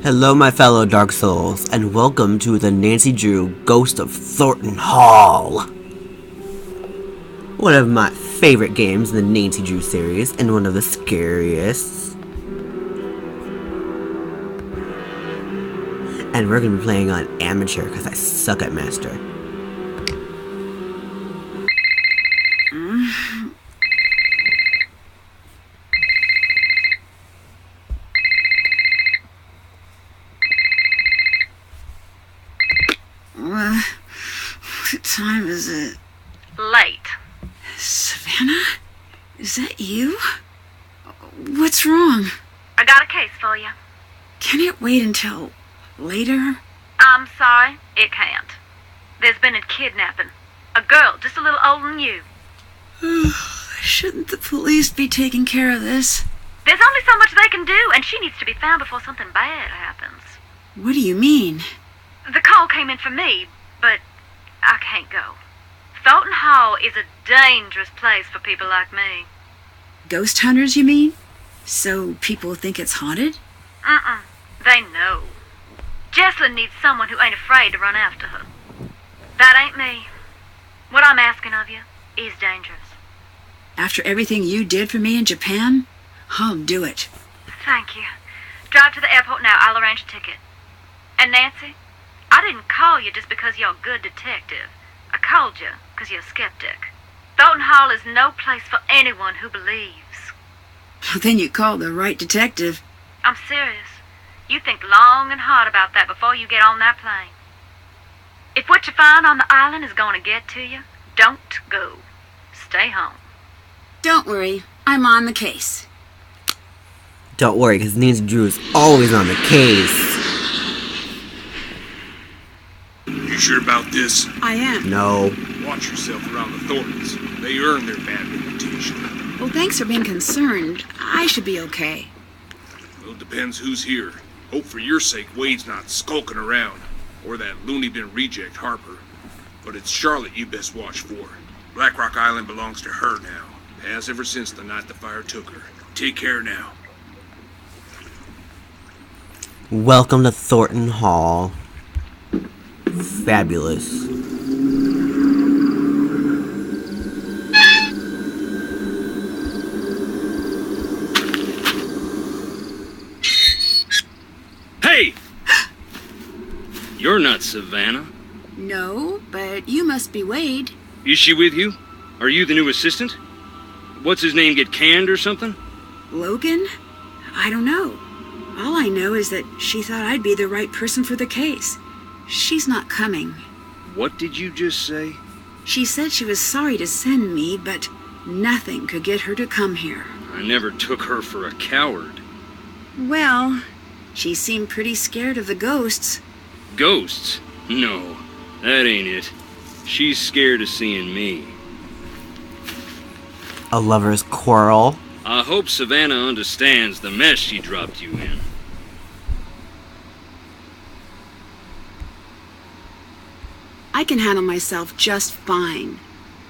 Hello, my fellow Dark Souls, and welcome to the Nancy Drew Ghost of Thornton Hall. One of my favorite games in the Nancy Drew series, and one of the scariest. And we're going to be playing on amateur, because I suck at master. What time is it? Late. Savannah? Is that you? What's wrong? I got a case for you. Can it wait until later? I'm sorry, it can't. There's been a kidnapping. A girl just a little older than you. Shouldn't the police be taking care of this? There's only so much they can do, and she needs to be found before something bad happens. What do you mean? The call came in for me, but I can't go. Thornton Hall is a dangerous place for people like me. Ghost hunters, you mean? So people think it's haunted? They know. Jesslyn needs someone who ain't afraid to run after her. That ain't me. What I'm asking of you is dangerous. After everything you did for me in Japan, I'll do it. Thank you. Drive to the airport now. I'll arrange a ticket. And Nancy, I didn't call you just because you're a good detective. I called you because you're a skeptic. Thornton Hall is no place for anyone who believes. Well, then you called the right detective. I'm serious. You think long and hard about that before you get on that plane. If what you find on the island is going to get to you, don't go. Stay home. Don't worry, I'm on the case. Don't worry, because Nancy Drew is always on the case. You sure about this? I am. No. Watch yourself around the Thorntons. They earn their bad reputation. Well, thanks for being concerned. I should be okay. Well, it depends who's here. Hope for your sake Wade's not skulking around. Or that loony bin reject Harper. But it's Charlotte you best watch for. Black Rock Island belongs to her now. Has ever since the night the fire took her. Take care now. Welcome to Thornton Hall. Fabulous. Hey! You're not Savannah. No, but you must be Wade. Is she with you? Are you the new assistant? What's his name, get canned or something? Logan? I don't know. All I know is that she thought I'd be the right person for the case. She's not coming. What did you just say? She said she was sorry to send me, but nothing could get her to come here. I never took her for a coward. Well, she seemed pretty scared of the ghosts. Ghosts? No, that ain't it. She's scared of seeing me. A lover's quarrel. I hope Savannah understands the mess she dropped you in. I can handle myself just fine.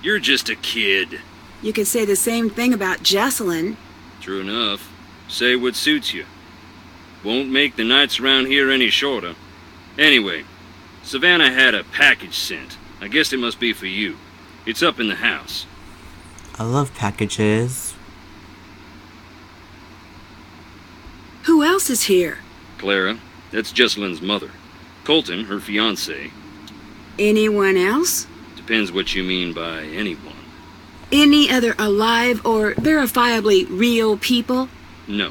You're just a kid. You could say the same thing about Jesselyn. True enough. Say what suits you. Won't make the nights around here any shorter. Anyway, Savannah had a package sent. I guess it must be for you. It's up in the house. I love packages. Who else is here? Clara, that's Jesselyn's mother. Colton, her fiancé. Anyone else? Depends what you mean by anyone. Any other alive or verifiably real people? No.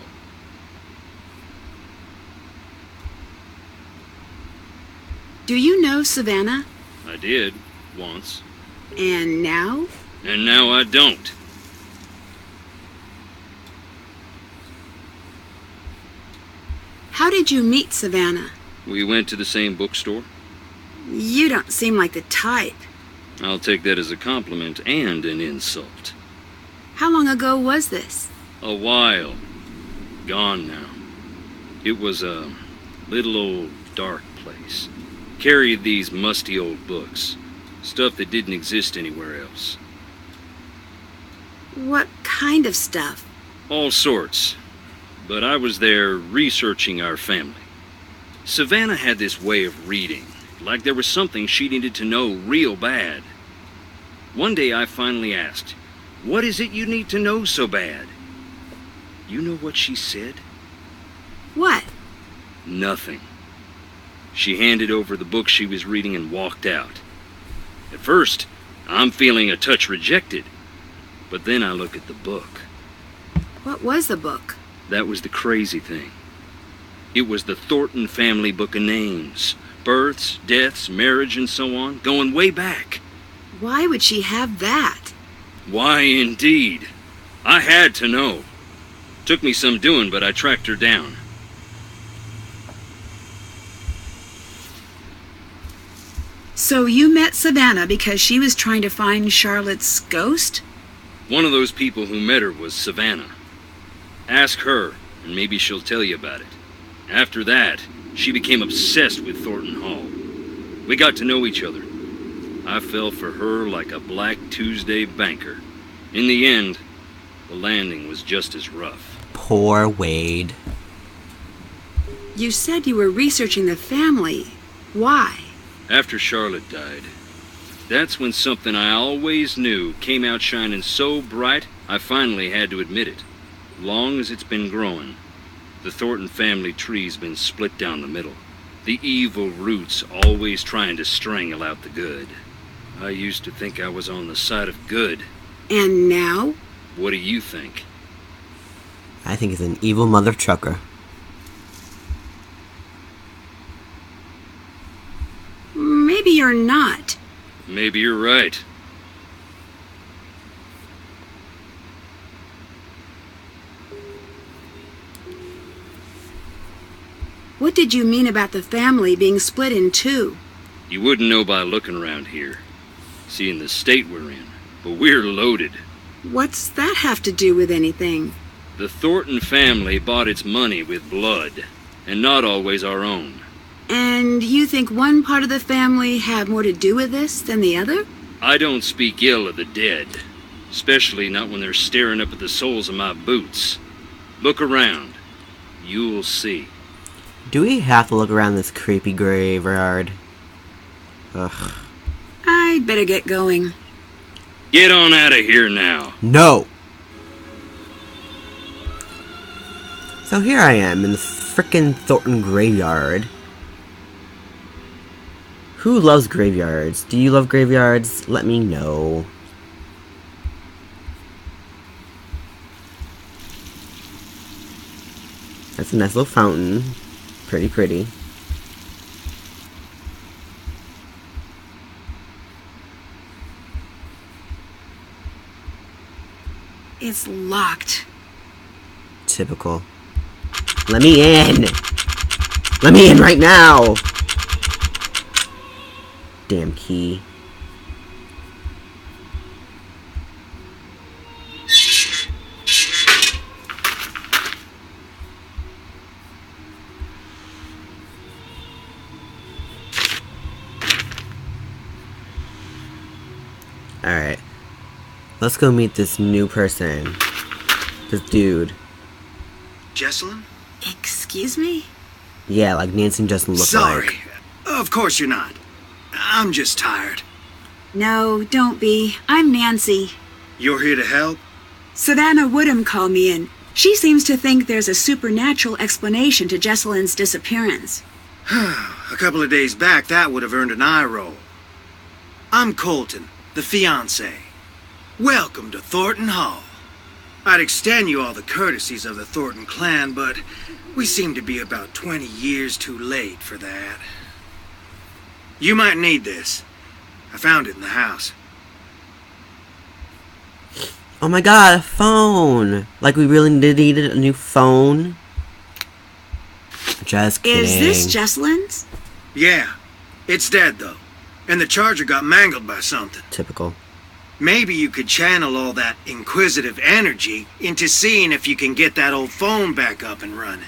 Do you know Savannah? I did, once. And now? And now I don't. How did you meet Savannah? We went to the same bookstore. You don't seem like the type. I'll take that as a compliment and an insult. How long ago was this? A while. Gone now. It was a little old dark place. Carried these musty old books. Stuff that didn't exist anywhere else. What kind of stuff? All sorts. But I was there researching our family. Savannah had this way of reading, like there was something she needed to know real bad. One day I finally asked, "What is it you need to know so bad?" You know what she said? What? Nothing. She handed over the book she was reading and walked out. At first, I'm feeling a touch rejected, but then I look at the book. What was the book? That was the crazy thing. It was the Thornton family book of names. Births, deaths, marriage, and so on, going way back. Why would she have that? Why, indeed. I had to know. Took me some doing, but I tracked her down. So you met Savannah because she was trying to find Charlotte's ghost? One of those people who met her was Savannah. Ask her, and maybe she'll tell you about it. After that, she became obsessed with Thornton Hall. We got to know each other. I fell for her like a Black Tuesday banker. In the end, the landing was just as rough. Poor Wade. You said you were researching the family. Why? After Charlotte died, that's when something I always knew came out shining so bright, I finally had to admit it. Long as it's been growing, the Thornton family tree's been split down the middle. The evil roots always trying to strangle out the good. I used to think I was on the side of good. And now? What do you think? I think he's an evil mother trucker. Maybe you're not. Maybe you're right. What did you mean about the family being split in two? You wouldn't know by looking around here, seeing the state we're in, but we're loaded. What's that have to do with anything? The Thornton family bought its money with blood, and not always our own. And you think one part of the family had more to do with this than the other? I don't speak ill of the dead, especially not when they're staring up at the soles of my boots. Look around. You'll see. Do we have to look around this creepy graveyard? Ugh. I'd better get going. Get on out of here now. No! So here I am in the frickin' Thornton graveyard. Who loves graveyards? Do you love graveyards? Let me know. That's a nice little fountain. Pretty. It's locked. Typical. Let me in! Let me in right now! Damn key. Alright. Let's go meet this new person. This dude. Jessalyn? Excuse me? Yeah, like Nancy and Justin look Sorry. like. Of course you're not. I'm just tired. No, don't be. I'm Nancy. You're here to help? Savannah Woodham called me in. She seems to think there's a supernatural explanation to Jessalyn's disappearance. A couple of days back, that would have earned an eye roll. I'm Colton, the fiancé. Welcome to Thornton Hall. I'd extend you all the courtesies of the Thornton clan, but we seem to be about 20 years too late for that. You might need this. I found it in the house. Oh my god, a phone! Like we really needed a new phone? Just kidding. Is this Jessalyn's? Yeah, it's dead though, and the charger got mangled by something. Typical. Maybe you could channel all that inquisitive energy into seeing if you can get that old phone back up and running.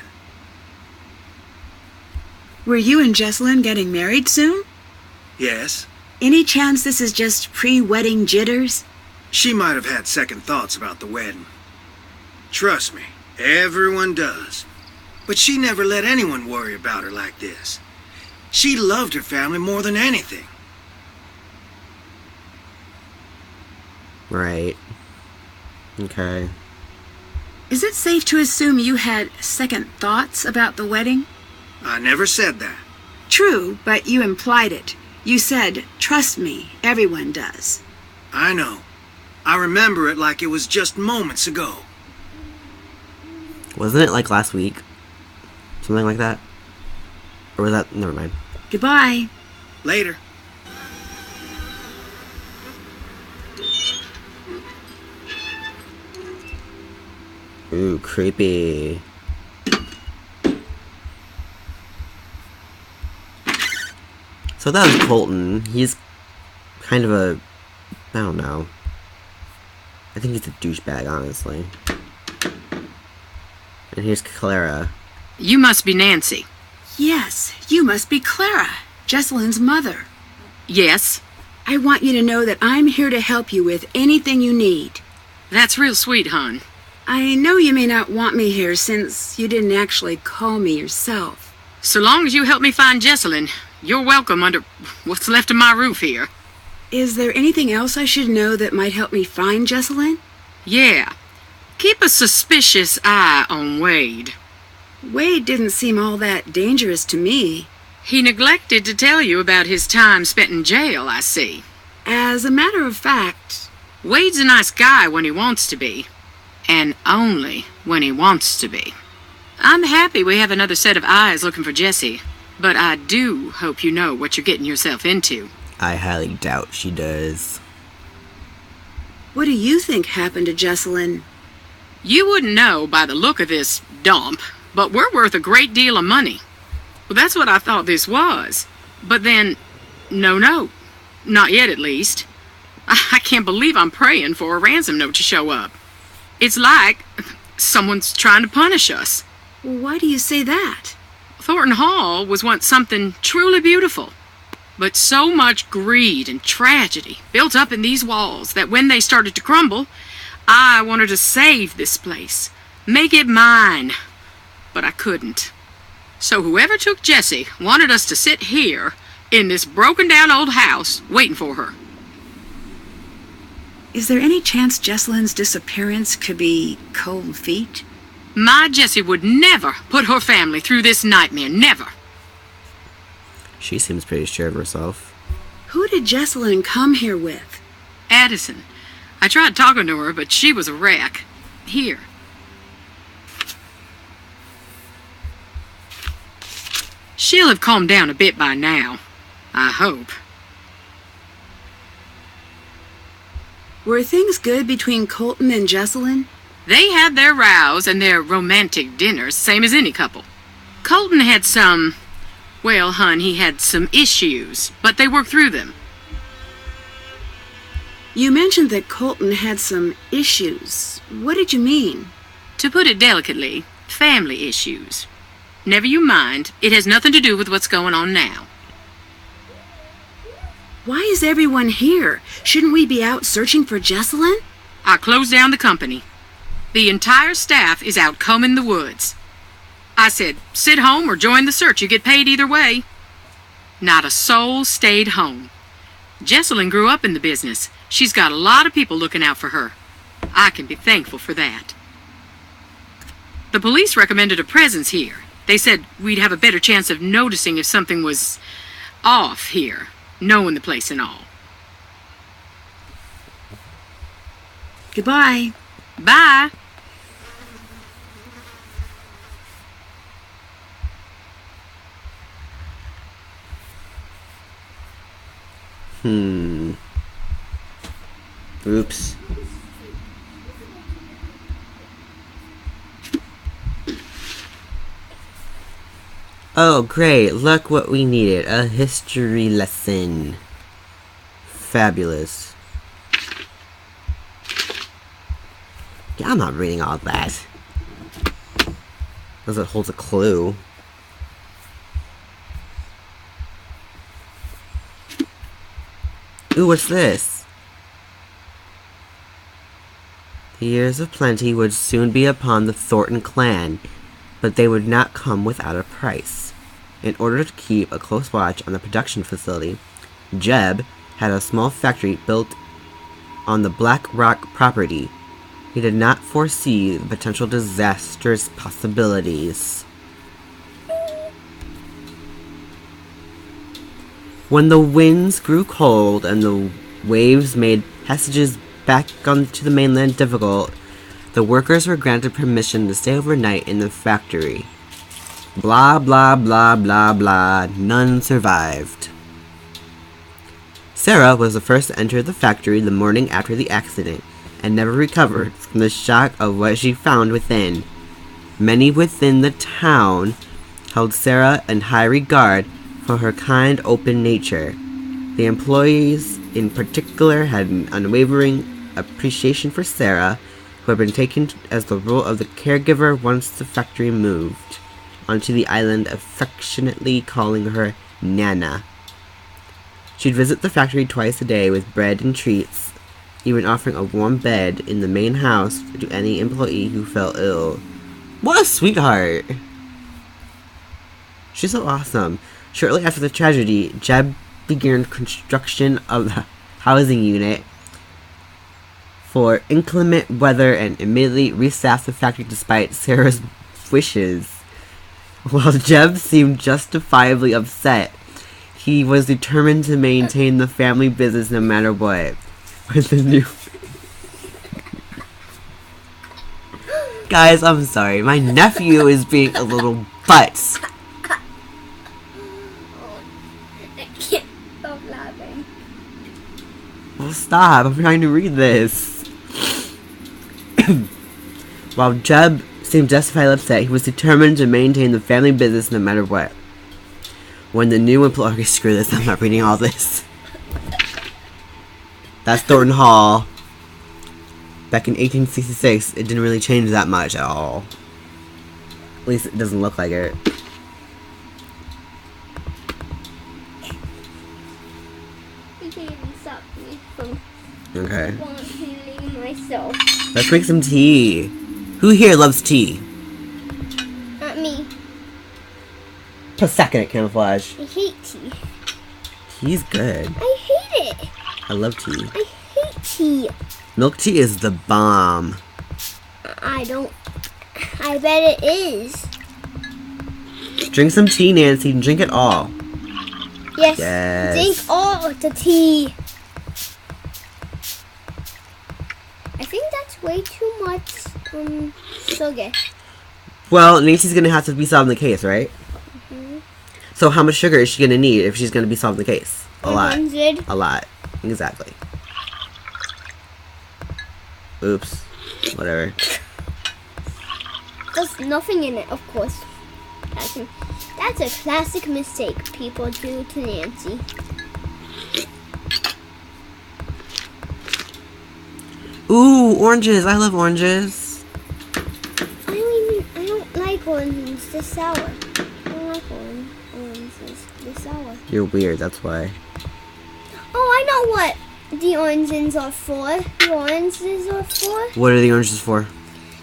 Were you and Jessalyn getting married soon? Yes, Any chance this is just pre-wedding jitters? she might have had second thoughts about the wedding. Trust me, everyone does. But she never let anyone worry about her like this. She loved her family more than anything. Right. Okay. Is it safe to assume you had second thoughts about the wedding? I never said that. True, but you implied it. You said, "Trust me, everyone does." I know. I remember it like it was just moments ago. Wasn't it like last week? Something like that? Or was that... Never mind. Goodbye. Later. Ooh, creepy. So that was Colton. He's kind of a... I don't know. I think he's a douchebag, honestly. And here's Clara. You must be Nancy. Yes, you must be Clara, Jesselyn's mother. Yes. I want you to know that I'm here to help you with anything you need. That's real sweet, hon. I know you may not want me here since you didn't actually call me yourself. So long as you help me find Jesselyn, you're welcome under what's left of my roof here. Is there anything else I should know that might help me find Jesselyn? Yeah. Keep a suspicious eye on Wade. Wade didn't seem all that dangerous to me. He neglected to tell you about his time spent in jail, I see. As a matter of fact... Wade's a nice guy when he wants to be. And only when he wants to be. I'm happy we have another set of eyes looking for Jessie, but I do hope you know what you're getting yourself into. I highly doubt she does. What do you think happened to Jesselyn? You wouldn't know by the look of this dump, but we're worth a great deal of money. Well, that's what I thought this was. But then, no, not yet at least. I can't believe I'm praying for a ransom note to show up. It's like someone's trying to punish us. Why do you say that? Thornton Hall was once something truly beautiful. But so much greed and tragedy built up in these walls that when they started to crumble, I wanted to save this place, make it mine. But I couldn't. So whoever took Jessie wanted us to sit here in this broken down old house waiting for her. Is there any chance Jesselyn's disappearance could be cold feet? My Jessie would never put her family through this nightmare, never. She seems pretty sure of herself. Who did Jesselyn come here with? Addison. I tried talking to her, but she was a wreck. Here. She'll have calmed down a bit by now. I hope. Were things good between Colton and Jesselyn? They had their rows and their romantic dinners, same as any couple. Colton had some... Well, hon, he had some issues, but they worked through them. You mentioned that Colton had some issues. What did you mean? To put it delicately, family issues. Never you mind, it has nothing to do with what's going on now. Why is everyone here? Shouldn't we be out searching for Jesselyn? I closed down the company. The entire staff is out combing the woods. I said, sit home or join the search. You get paid either way. Not a soul stayed home. Jesselyn grew up in the business. She's got a lot of people looking out for her. I can be thankful for that. The police recommended a presence here. They said we'd have a better chance of noticing if something was off here, knowing the place and all. Goodbye. Bye. Oops. Oh, great. Look what we needed. A history lesson. Fabulous. Yeah, I'm not reading all that. Unless it holds a clue. Ooh, what's this? The years of plenty would soon be upon the Thornton clan, but they would not come without a price. In order to keep a close watch on the production facility, Jeb had a small factory built on the Black Rock property. He did not foresee the potential disastrous possibilities. When the winds grew cold and the waves made passages back onto the mainland difficult, the workers were granted permission to stay overnight in the factory. Blah blah blah blah blah, none survived. Sarah was the first to enter the factory the morning after the accident, and never recovered from the shock of what she found within. Many within the town held Sarah in high regard for her kind, open nature. The employees in particular had an unwavering appreciation for Sarah, who had been taken as the role of the caregiver once the factory moved onto the island, affectionately calling her Nana. She'd visit the factory twice a day with bread and treats, even offering a warm bed in the main house to any employee who fell ill. What a sweetheart! She's so awesome. Shortly after the tragedy, Jeb began construction of the housing unit for inclement weather and immediately restaffed the factory despite Sarah's wishes. While Jeb seemed justifiably upset, he was determined to maintain the family business no matter what. With the new... Guys, I'm sorry. My nephew is being a little butts. I can't stop laughing. Well, stop. I'm trying to read this. While Jeb seemed justifiably upset, he was determined to maintain the family business no matter what. When the new employee... Okay, screw this. I'm not reading all this. That's Thornton Hall. Back in 1866, it didn't really change that much at all. At least it doesn't look like it. You can't even stop me from Okay. wanting myself. Let's make some tea. Who here loves tea? Not me. Put a second at camouflage. I hate tea. Tea's good. I hate it. I love tea. I hate tea. Milk tea is the bomb. I don't. I bet it is. Drink some tea, Nancy, and drink it all. Yes. Yes. Drink all the tea. I think that's way too much sugar. Well, Nancy's gonna have to be solving the case, right? So how much sugar is she gonna need if she's gonna be solving the case? A lot. 100. A lot. Exactly. Oops. Whatever. There's nothing in it, of course. That's a classic mistake people do to Nancy. Ooh, oranges. I love oranges. I don't like oranges. They're sour. I don't like oranges. They're sour. You're weird, that's why. Oh, I know what the oranges are for. The oranges are for? What are the oranges for?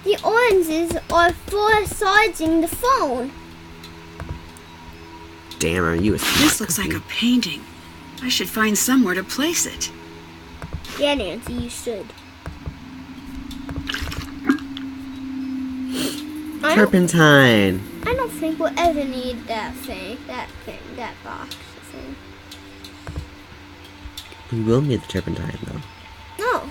The oranges are for charging the phone. Damn, are you a This looks like a painting. I should find somewhere to place it. Yeah, Nancy, you should. turpentine. I don't think we'll ever need that box thing. We will need the turpentine, though. No.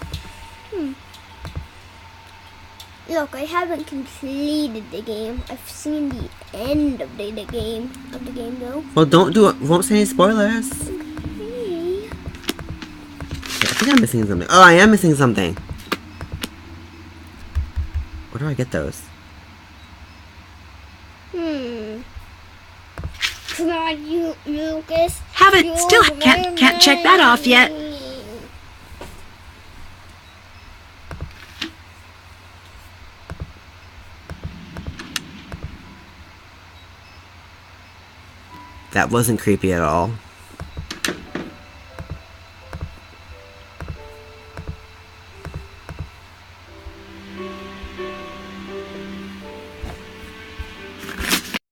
Look, I haven't completed the game. I've seen the end of the game though. Well, don't do it. Won't say any spoilers. Okay. I think I'm missing something. Oh, I am missing something. Where do I get those? Come on, you, Lucas. Still can't check that off yet. That wasn't creepy at all.